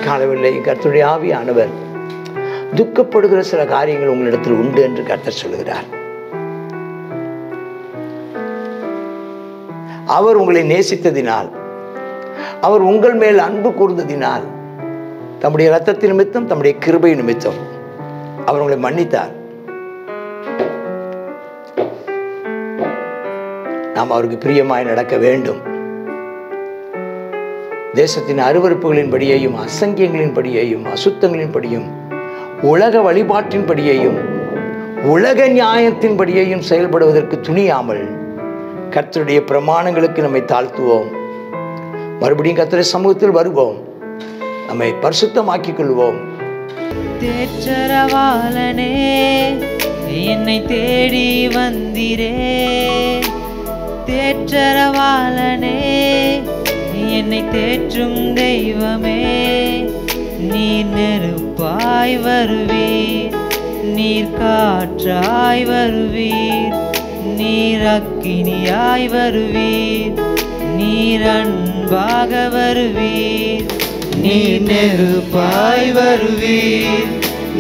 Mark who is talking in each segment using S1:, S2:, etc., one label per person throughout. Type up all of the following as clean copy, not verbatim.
S1: காணவில்லை. கர்த்தருடைய ஆவியானவர் துக்கப்படுகிற சில காரியங்கள் உங்களிடத்தில் உண்டு என்று கர்த்தர் சொல்லுகிறார். அவர் உங்களை நேசித்ததினால், அவர் உங்கள் மேல் அன்பு கூர்ந்ததினால், தம்முடைய இரத்தத்தின் நிமித்தம், தம்முடைய கிருபை நிமித்தம் அவர் உங்களை மன்னித்தார். நாம் அவருக்கு பிரியமாய் நடக்க வேண்டும். தேசத்தின் அருவருப்புகளின் படியையும், அசங்கியங்களின் படியையும், அசுத்தங்களின் படியும், உலக வழிபாட்டின் படியையும், உலக நியாயத்தின் படியையும் செயல்படுவதற்கு துணியாமல் கர்த்தருடைய பிரமாணங்களுக்கு நம்மை தாழ்த்துவோம். மறுபடியும் கர்த்தருடைய சமூகத்தில் வருவோம். நம்மை பரிசுத்தமாக்கிக் கொள்வோம்.
S2: தேற்றரவாளனே, என்னை தேடி வந்தீரே. தேற்றரவாளனே, என்னை தேற்றும் தெய்வமே. நீர் நெருப்பாய் வருவீர், நீர் காற்றாய் வருவீர், நீர் அக்கினியாய் வருவீர், நீர் அன்பாக வருவீர். நீர் நெருப்பாய் வருவீர்,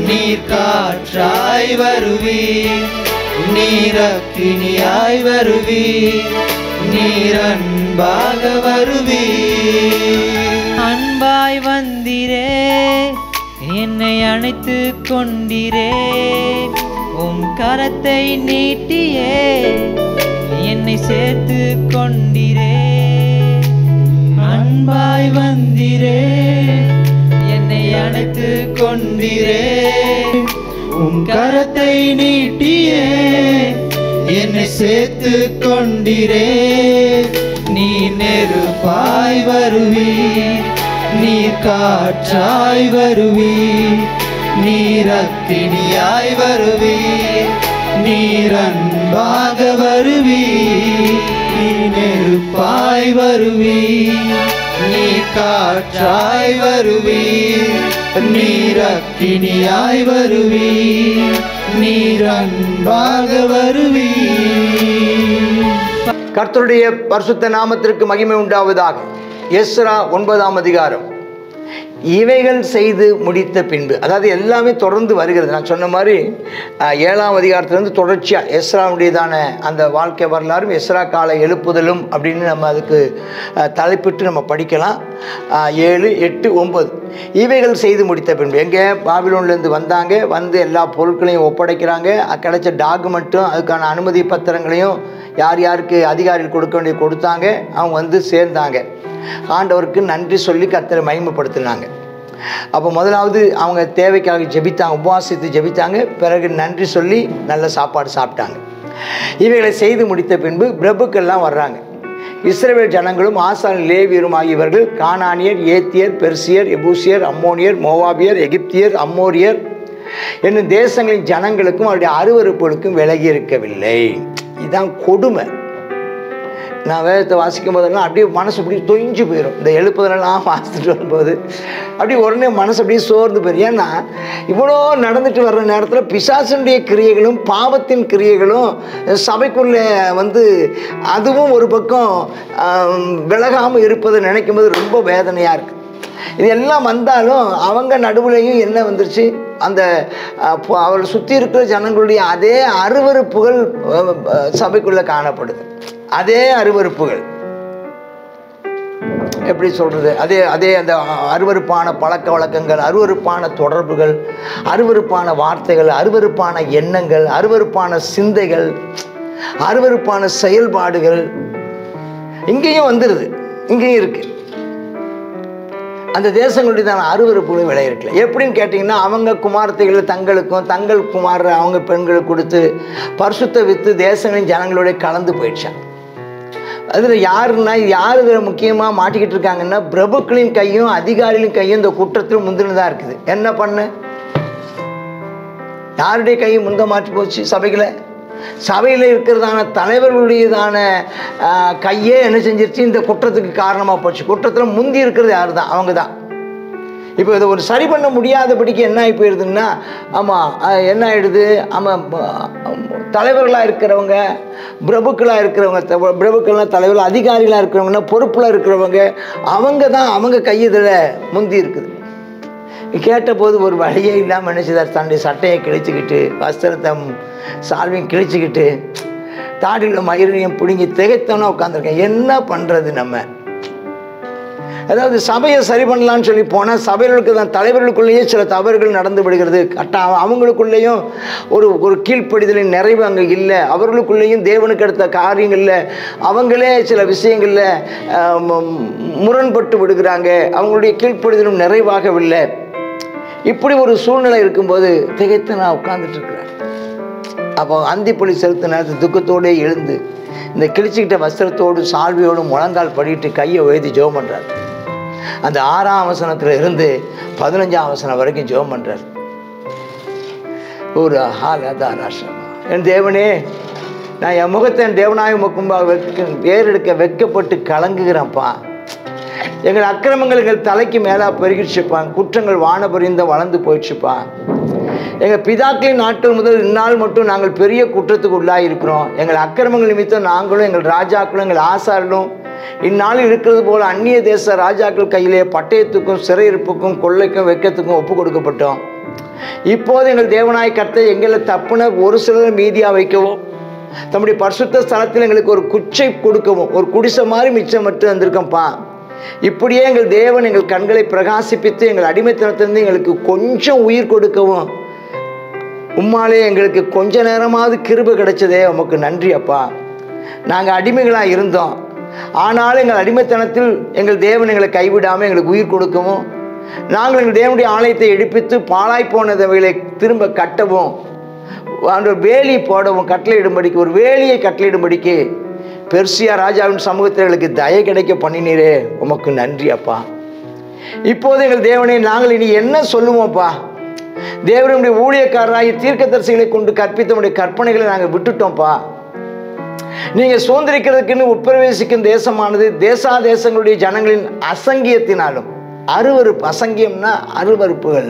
S2: நீர் காற்றாய் வருவீர், நீர் அக்கினியாய் வருவீர், நீர் அன்பாக வருவீர். அன்பாய் வந்தீரே, என்னை அணைத்து கொண்டீரே. உம் கரத்தை நீட்டியே என்னை சேர்த்து கொண்டீரே. அன்பாய் வந்தீரே, என்னை அணைத்து கொண்டீரே. உம் கரத்தை நீட்டியே என்னை சேர்த்து கொண்டீரே. நீ நெருப்பாய் வருவீர், நீர் காற்றாய் வருவீர், நீர் அக்கினியாய் வருவீர், நீர் அன்பாக வருவீர். நீ நெருப்பாய் வருவீர், நீர் காற்றாய் வருவீர், நீர் அக்கினியாய் வருவீர், நீர் அன்பாக வருவீர்.
S1: கர்த்தருடைய பரிசுத்த நாமத்திற்கு மகிமை உண்டாவதாக. எஸ்ரா 9ஆம் அதிகாரம். இவைகள் செய்து முடித்த பின்பு, அதாவது எல்லாமே தொடர்ந்து வருகிறது. நான் சொன்ன மாதிரி 7ஆம் அதிகாரத்திலிருந்து தொடர்ச்சியாக எஸ்ராவுடையதான அந்த வாழ்க்கை வரலாறும், எஸ்ரா கால எழுப்புதலும் அப்படின்னு நம்ம அதுக்கு தலைப்பிட்டு நம்ம படிக்கலாம். 7, 8, 9 இவைகள் செய்து முடித்த பின்பு. எங்கே? பாபிலோன்லேருந்து வந்தாங்க. வந்து எல்லா பொருட்களையும் ஒப்படைக்கிறாங்க. கிடைச்ச டாக்குமெண்ட்டும் அதுக்கான அனுமதி பத்திரங்களையும் யார் யாருக்கு அதிகாரிகள் கொடுக்க வேண்டிய கொடுத்தாங்க. அவங்க வந்து சேர்ந்தாங்க. ஆண்டவருக்கு நன்றி சொல்லி கர்த்தரை மகிமைப்படுத்தினாங்க. அப்போ முதலாவது அவங்க தேவைக்காக ஜெபித்தாங்க, உபவாசித்து ஜெபித்தாங்க. பிறகு நன்றி சொல்லி நல்ல சாப்பாடு சாப்பிட்டாங்க. இவைகளை செய்து முடித்த பின்பு பிரபுக்கெல்லாம் வர்றாங்க. இஸ்ரவேல் ஜனங்களும் ஆசாரியர் லேவியரும் ஆகியவர்கள் கானானியர், ஏத்தியர், பெர்சியர், எபூசியர், அம்மோனியர், மோவாபியர், எகிப்தியர், அம்மோரியர் என்னும் தேசங்களின் ஜனங்களுக்கும் அவருடைய அருவருப்புகளுக்கும் விலகி இருக்கவில்லை. இதுதான் கொடுமை. நான் வேதத்தை வாசிக்கும் போதெல்லாம் அப்படியே மனசு அப்படி தொய்ஞ்சு போயிடும். இந்த எழுப்புதலெல்லாம் வாசித்துட்டு வரும்போது அப்படியே உடனே மனசு அப்படியே சோர்ந்து போயிடும். ஏன்னா இவ்வளோ நடந்துட்டு வர்ற நேரத்தில் பிசாசனுடைய கிரியைகளும் பாவத்தின் கிரியைகளும் சபைக்குள்ளே வந்து அதுவும் ஒரு பக்கம் விலகாமல் இருப்பதை நினைக்கும் போது ரொம்ப வேதனையாக இருக்குது. இது எல்லாம் வந்தாலும் அவங்க நடுவுலையும் என்ன வந்துருச்சு? அந்த அவளை சுற்றி இருக்கிற ஜனங்களுடைய அதே அருவருப்புகள் சபைக்குள்ளே காணப்படுது. அதே அருவருப்புகள் எப்படி சொல்கிறது? அதே அந்த அருவருப்பான பழக்க வழக்கங்கள், அருவருப்பான தொடர்புகள், அருவருப்பான வார்த்தைகள், அருவருப்பான எண்ணங்கள், அருவருப்பான சிந்தைகள், அருவருப்பான செயல்பாடுகள் இங்கேயும் வந்துடுது, இங்கேயும் இருக்குது. அந்த தேசங்களுடைய தான் அருவருப்புகளும் விளையிருக்கல. எப்படின்னு கேட்டிங்கன்னா, அவங்க குமாரத்தைகளை தங்களுக்கும், தங்கள் குமார அவங்க பெண்களுக்கு கொடுத்து பரிசுத்த வித்து தேசங்களின் ஜனங்களோட கலந்து போயிடுச்சான். அதில் யாருன்னா, யார் இதில் முக்கியமாக மாட்டிக்கிட்டு இருக்காங்கன்னா, பிரபுக்களின் கையும் அதிகாரிகளின் கையும் இந்த குற்றத்தில் முந்தினதாக இருக்குது. என்ன பண்ண? யாருடைய கையும் முந்த மாற்றி போச்சு? சபையில் இருக்கிறதான தலைவர்களுடையதான கையே என்ன செஞ்சிருச்சு? இந்த குற்றத்துக்கு காரணமாக போச்சு. குற்றத்தில் முந்தி இருக்கிறது யார் தான்? அவங்க தான். இப்போ இதை ஒரு சரி பண்ண முடியாதபடிக்கு என்ன ஆகி போயிடுதுன்னா, ஆமாம் என்ன ஆகிடுது? ஆமாம், தலைவர்களாக இருக்கிறவங்க, பிரபுக்களாக இருக்கிறவங்க, பிரபுக்கள்லாம் தலைவர்கள், அதிகாரிகளாக இருக்கிறவங்கன்னா, பொறுப்பில் இருக்கிறவங்க, அவங்க தான் அவங்க கையதில் முந்தி இருக்குது. கேட்டபோது ஒரு வழியே இல்லாமல் நினச்சிதார், தன்னுடைய சட்டையை கிழிச்சிக்கிட்டு, வஸ்திரத்தை சால்வையும் கிழிச்சிக்கிட்டு, தாடியில் மயிரையும் பிடுங்கி திகைத்தவனா உட்காந்துருக்கேன். என்ன பண்ணுறது நம்ம? அதாவது சபையை சரி பண்ணலான்னு சொல்லி போனால் சபைகளுக்கு தான் தலைவர்களுக்குள்ளேயே சில தவறுகள் நடந்து விடுகிறது. அவங்களுக்குள்ளேயும் ஒரு கீழ்ப்படிதலின் நிறைவு அங்கே இல்லை. அவர்களுக்குள்ளேயும் தேவனுக்கு அடுத்த காரியங்களில் அவங்களே சில விஷயங்களில் முரண்பட்டு விடுகிறாங்க. அவங்களுடைய கீழ்ப்படிதலும் நிறைவாகவில்லை. இப்படி ஒரு சூழ்நிலை இருக்கும்போது திகைத்து நான் உட்கார்ந்துட்டு இருக்கிறேன். அப்போ அந்திப்பொலி செலுத்த நேரத்தில் துக்கத்தோடு எழுந்து இந்த கிழிச்சிக்கிட்ட வஸ்திரத்தோடு சால்வியோடு முழங்கால் படிட்டு கையை உயர்த்தி ஜெபம் பண்ணுறார். அந்த 6ஆம் வசனத்தில் இருந்து 15ஆம் வசனம் வரைக்கும் ஜெபம் பண்ணுறார். ஒரு ஹாலதாராசமா, என் தேவனே, நான் என் முகத்தை என் தேவனாய முக்கும்பாக வேறெடுக்க வெட்கப்பட்டு கலங்குகிறேன்ப்பா. எங்கள் அக்கிரமங்கள் எங்கள் தலைக்கு மேலாக பெருகிடுச்சுப்பான். குற்றங்கள் வானபரிந்தம் வளர்ந்து போயிடுச்சுப்பா. எங்கள் பிதாக்களின் நாட்கள் முதல் இந்நாள் மட்டும் நாங்கள் பெரிய குற்றத்துக்கு உள்ளாக இருக்கிறோம். எங்கள் அக்கிரமங்கள் நிமித்தம் நாங்களும் எங்கள் ராஜாக்களும் எங்கள் ஆசாரிலும் இந்நாளில் இருக்கிறது போல அந்நிய தேச ராஜாக்கள் கையிலே பட்டயத்துக்கும் சிறையிருப்புக்கும் கொள்ளைக்கும் வெட்கத்துக்கும் ஒப்பு கொடுக்கப்பட்டோம். இப்போது எங்கள் தேவனாய் கர்த்தர் எங்களை தப்புன ஒரு சிலர் மீதியாக வைக்கவும், தம்முடைய பரிசுத்த ஸ்தலத்தில் எங்களுக்கு ஒரு குச்சை கொடுக்கவும், ஒரு குடிசை மாதிரி மிச்சம் மட்டும் வந்திருக்கோம்ப்பா. இப்படியே எங்கள் தேவன் எங்கள் கண்களை பிரகாசிப்பித்து எங்கள் அடிமைத்தனத்திலிருந்து எங்களுக்கு கொஞ்சம் உயிர் கொடுக்கவும், உம்மாலே எங்களுக்கு கொஞ்ச நேரமாவது கிருபை கிடைச்சதே, உமக்கு நன்றி அப்பா. நாங்கள் அடிமைகளாக இருந்தோம், ஆனாலும் எங்கள் அடிமைத்தனத்தில் எங்கள் தேவன் எங்களை கைவிடாமல் எங்களுக்கு உயிர் கொடுக்கவும், நாங்கள் எங்கள் தேவனுடைய ஆலயத்தை எடுப்பித்து பாழாய் போனதவைகளை திரும்ப கட்டவும், ஒரு வேலி போடவும் கட்டளையிடும்படிக்கு, ஒரு வேலியை கட்டளையிடும்படிக்கு பெர்சியா ராஜாவின் சமூகத்தில் எங்களுக்கு தயை கிடைக்க பண்ணினீரே, உமக்கு நன்றி அப்பா. இப்போது எங்கள் தேவனை நாங்கள் இனி என்ன சொல்லுவோம்ப்பா? தேவனுடைய ஊழியக்காரராகி தீர்க்கதரிசிகளை கொண்டு கற்பித்தமுடைய கற்பனைகளை நாங்கள் விட்டுட்டோம்ப்பா. நீங்கள் சுதந்திரிக்கிறதுக்குன்னு உட்பிரவேசிக்கும் தேசமானது தேசாதேசங்களுடைய ஜனங்களின் அசங்கியத்தினாலும், அருவருப்பு, அசங்கியம்னா அருவருப்புகள்,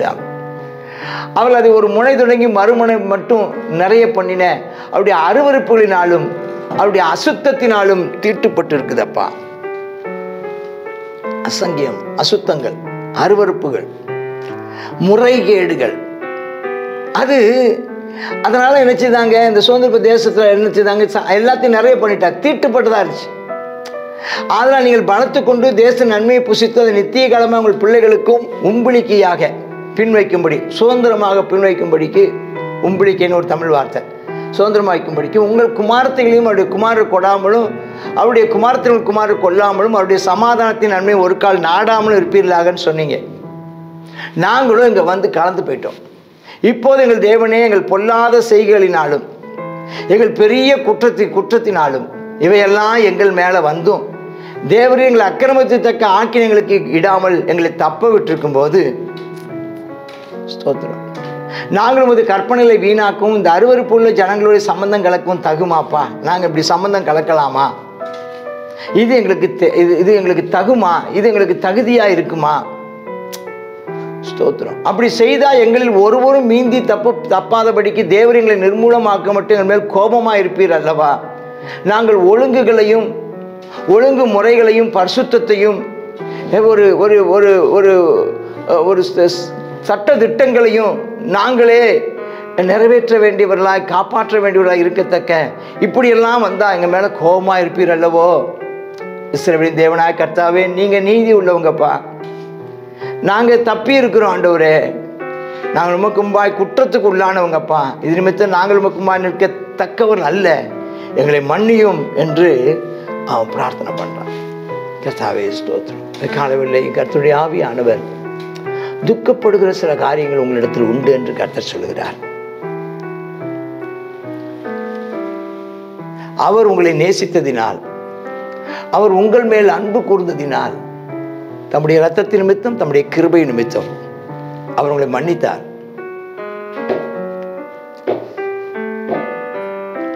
S1: அவர்கள் அதை ஒரு முனை தொடங்கி மறுமுனை மட்டும் நிறைய பண்ணின அவருடைய அருவருப்புகளினாலும் அவருடைய அசுத்தத்தினாலும் தீட்டுப்பட்டு இருக்குதப்பா. அசங்கியம், அசுத்தங்கள், அருவருப்புகள், முறைகேடுகள், அது அதனால நினைச்சுதாங்க இந்த சுதந்திர தேசத்துல நினைச்சுதாங்க எல்லாத்தையும் நிறைய பண்ணிட்டாங்க, தீட்டுப்பட்டதா இருந்துச்சு. அதனால் நீங்கள் பலத்து கொண்டு தேச நன்மையை புசித்து அதை நித்திய காலமாக உங்கள் பிள்ளைகளுக்கும் உம்பிளிக்கையாக பின்வைக்கும்படி, சுதந்திரமாக பின்வைக்கும்படிக்கு, உம்பிளிக்கைன்னு ஒரு தமிழ் வார்த்தை, சுதந்திரமாக வைக்கும்படிக்கு உங்கள் குமாரத்தைகளையும் அவருடைய குமாரர் கொடாமலும் அவருடைய குமாரத்தின் குமாரர் கொல்லாமலும் அவருடைய சமாதானத்தின் நன்மை ஒரு கால் நாடாமலும் இருப்பீர்களாகன்னு சொன்னீங்க. நாங்களும் இங்கே வந்து கலந்து போயிட்டோம். இப்போது எங்கள் தேவனே, எங்கள் பொல்லாத செய்கைகளினாலும் எங்கள் பெரிய குற்றத்தினாலும் இவையெல்லாம் எங்கள் மேலே வந்தும் தேவரே எங்கள் அக்கிரமத்தை தக்க ஆக்கினங்களுக்கு இடாமல் எங்களை தப்ப விட்டிருக்கும் போது ஸ்தோத்திரம், நாங்கள் உமது கற்பனைகளை வீணாக்கவும் இந்த அருவருப்பு உள்ள ஜனங்களுடைய சம்பந்தம் கலக்கவும் தகுமாப்பா? நாங்கள் இப்படி சம்பந்தம் கலக்கலாமா? இது எங்களுக்கு தகுமா? இது எங்களுக்கு தகுதியா இருக்குமா? ஸ்தோத்திரம். அப்படி செய்தால் எங்களில் ஒருவரும் மீந்தி தப்பாதபடிக்கு தேவர் எங்களை நிர்மூலமாக்க மட்டும் எங்கள் மேல் கோபமாக இருப்பீர் அல்லவா? நாங்கள் ஒழுங்குகளையும் ஒழுங்கு முறைகளையும் பரிசுத்தத்தையும் ஒரு ஒரு ஒரு ஒரு ஒரு சட்ட திட்டங்களையும் நாங்களே நிறைவேற்ற வேண்டியவர்களாய் காப்பாற்ற வேண்டியவர்களாக இருக்கத்தக்க இப்படியெல்லாம் வந்தால் எங்கள் மேலே கோபமாக இருப்பீர் அல்லவோ? இஸ்ரவேலின் தேவனாய் கர்த்தாவே, நீங்கள் நீதி உள்ளவங்கப்பா. நாங்கள் தப்பி இருக்கிறோம் ஆண்டவரே, நாங்கள் உமக்கும்பாய் குற்றத்துக்கு உள்ளானவங்கப்பா. இது நிமித்தம் நாங்கள் உமக்கும்பாய் நிற்கத்தக்கவர் அல்ல, எங்களை மன்னியும் என்று அவன் பிரார்த்தனை பண்ணுறான். கர்த்தாவே ஸ்தோத்திரம். காணவில்லை கர்த்தருடைய ஆவியானவர் துக்கப்படுகிற சில காரியங்கள் உங்களிடத்தில் உண்டு என்று கர்த்தர் சொல்லுகிறார். அவர் உங்களை நேசித்ததினால், அவர் உங்கள் மேல் அன்பு கூர்ந்ததினால், தம்முடைய இரத்தத்தின் நிமித்தம், தம்முடைய கிருபை நிமித்தம் அவர் உங்களை மன்னித்தார்.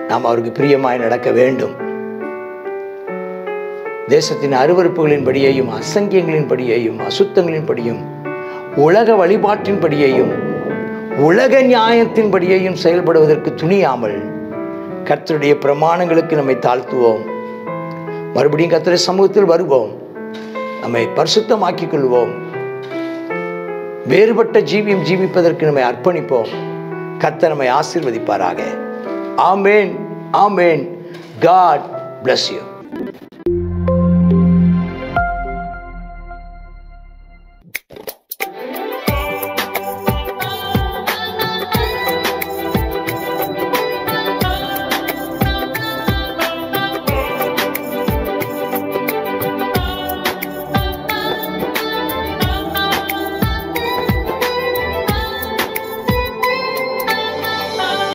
S1: நாம் அவருக்கு பிரியமாய் நடக்க வேண்டும். தேசத்தின் அருவருப்புகளின் படியையும் அசங்கியங்களின் படியையும் அசுத்தங்களின் படியும் உலக வழிபாட்டின் படியையும் உலக நியாயத்தின் படியையும் செயல்படுவதற்கு துணியாமல் கர்த்தருடைய பிரமாணங்களுக்கு நம்மை தாழ்த்துவோம். மறுபடியும் கர்த்தருடைய சமூகத்தில் வருவோம், நம்மை பரிசுத்தமாக்கிக் கொள்வோம். வேறுபட்ட ஜீவியம் ஜீவிப்பதற்கு நம்மை அர்ப்பணிப்போம். கர்த்தர் நம்மை ஆசீர்வதிப்பாராக. ஆமென், ஆமென். God bless you.